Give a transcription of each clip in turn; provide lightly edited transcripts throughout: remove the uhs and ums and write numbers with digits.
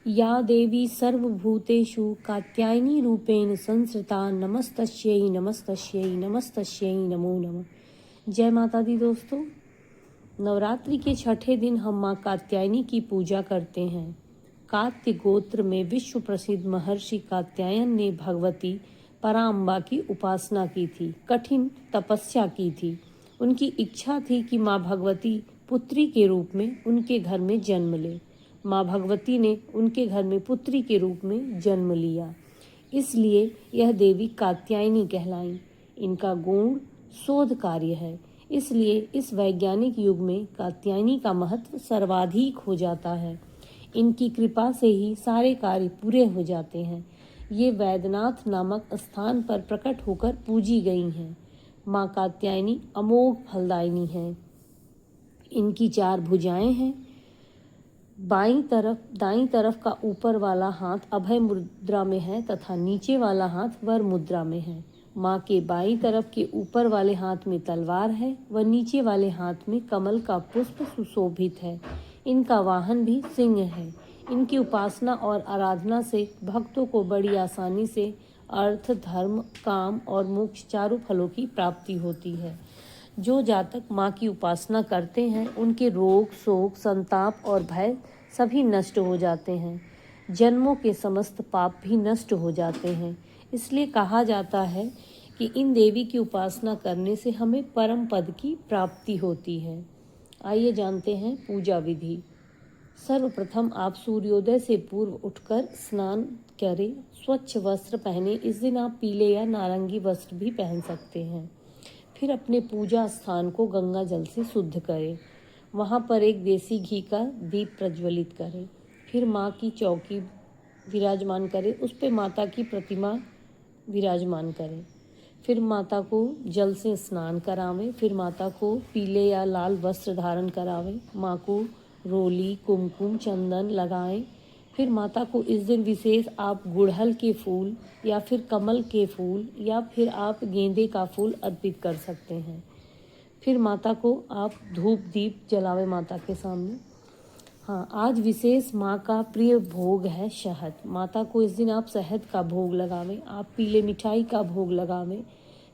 या देवी सर्वभूतेषु कात्यायनी रूपेण संसृता नमस्तस्यै नमस्तस्यै नमस्तस्यै नमो नमः। जय माता दी दोस्तों। नवरात्रि के छठे दिन हम माँ कात्यायनी की पूजा करते हैं। कात्य गोत्र में विश्व प्रसिद्ध महर्षि कात्यायन ने भगवती पराम्बा की उपासना की थी, कठिन तपस्या की थी। उनकी इच्छा थी कि माँ भगवती पुत्री के रूप में उनके घर में जन्म ले। माँ भगवती ने उनके घर में पुत्री के रूप में जन्म लिया, इसलिए यह देवी कात्यायनी कहलाईं। इनका गुण शोध कार्य है, इसलिए इस वैज्ञानिक युग में कात्यायनी का महत्व सर्वाधिक हो जाता है। इनकी कृपा से ही सारे कार्य पूरे हो जाते हैं। ये वैद्यनाथ नामक स्थान पर प्रकट होकर पूजी गई हैं। माँ कात्यायनी अमोघ फलदायिनी हैं। इनकी 4 भुजाएं हैं। दाईं तरफ का ऊपर वाला हाथ अभय मुद्रा में है तथा नीचे वाला हाथ वर मुद्रा में है। माँ के बाईं तरफ के ऊपर वाले हाथ में तलवार है व नीचे वाले हाथ में कमल का पुष्प सुशोभित है। इनका वाहन भी सिंह है। इनकी उपासना और आराधना से भक्तों को बड़ी आसानी से अर्थ, धर्म, काम और मोक्ष चारों फलों की प्राप्ति होती है। जो जातक माँ की उपासना करते हैं उनके रोग, शोक, संताप और भय सभी नष्ट हो जाते हैं। जन्मों के समस्त पाप भी नष्ट हो जाते हैं। इसलिए कहा जाता है कि इन देवी की उपासना करने से हमें परम पद की प्राप्ति होती है। आइए जानते हैं पूजा विधि। सर्वप्रथम आप सूर्योदय से पूर्व उठकर स्नान करें, स्वच्छ वस्त्र पहने। इस दिन आप पीले या नारंगी वस्त्र भी पहन सकते हैं। फिर अपने पूजा स्थान को गंगा जल से शुद्ध करें। वहाँ पर एक देसी घी का दीप प्रज्वलित करें। फिर माँ की चौकी विराजमान करें, उस पर माता की प्रतिमा विराजमान करें। फिर माता को जल से स्नान करावें। फिर माता को पीले या लाल वस्त्र धारण करावें। माँ को रोली, कुमकुम, चंदन लगाएं। फिर माता को इस दिन विशेष आप गुड़हल के फूल या फिर कमल के फूल या फिर आप गेंदे का फूल अर्पित कर सकते हैं। फिर माता को आप धूप दीप जलावें माता के सामने। हाँ, आज विशेष माँ का प्रिय भोग है शहद। माता को इस दिन आप शहद का भोग लगावें। आप पीले मिठाई का भोग लगावें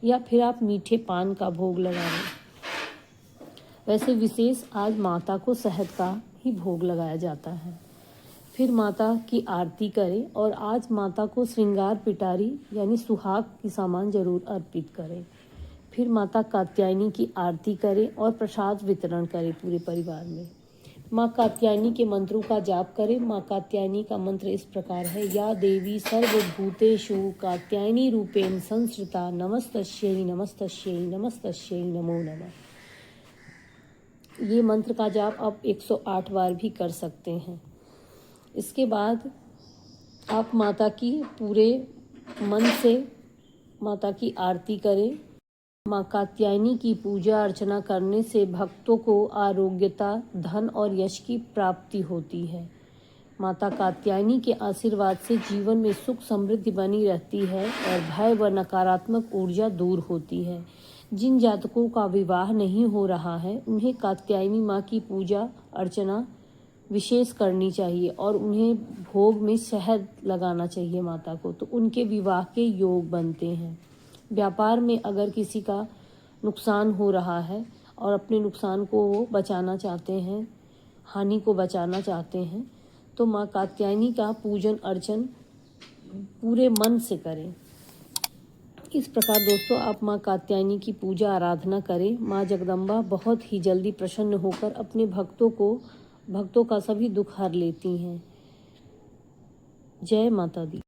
या फिर आप मीठे पान का भोग लगावें। वैसे विशेष आज माता को शहद का ही भोग लगाया जाता है। फिर माता की आरती करें और आज माता को श्रृंगार पिटारी यानी सुहाग की सामान जरूर अर्पित करें। फिर माता कात्यायनी की आरती करें और प्रसाद वितरण करें पूरे परिवार में। माँ कात्यायनी के मंत्रों का जाप करें। माँ कात्यायनी का मंत्र इस प्रकार है: या देवी सर्वभूतेषु कात्यायनी रूपेण संसृता नमस्तस्यै नमस्तस्यै नमस्तस्यै नमो नमः। ये मंत्र का जाप आप 108 बार भी कर सकते हैं। इसके बाद आप माता की पूरे मन से माता की आरती करें। माँ कात्यायनी की पूजा अर्चना करने से भक्तों को आरोग्यता, धन और यश की प्राप्ति होती है। माता कात्यायनी के आशीर्वाद से जीवन में सुख समृद्धि बनी रहती है और भय व नकारात्मक ऊर्जा दूर होती है। जिन जातकों का विवाह नहीं हो रहा है उन्हें कात्यायनी माँ की पूजा अर्चना विशेष करनी चाहिए और उन्हें भोग में शहद लगाना चाहिए माता को, तो उनके विवाह के योग बनते हैं। व्यापार में अगर किसी का नुकसान हो रहा है और अपने नुकसान को वो बचाना चाहते हैं, हानि को बचाना चाहते हैं, तो माँ कात्यायनी का पूजन अर्चन पूरे मन से करें। इस प्रकार दोस्तों आप माँ कात्यायनी की पूजा आराधना करें। माँ जगदम्बा बहुत ही जल्दी प्रसन्न होकर अपने भक्तों का सभी दुख हर लेती हैं। जय माता दी।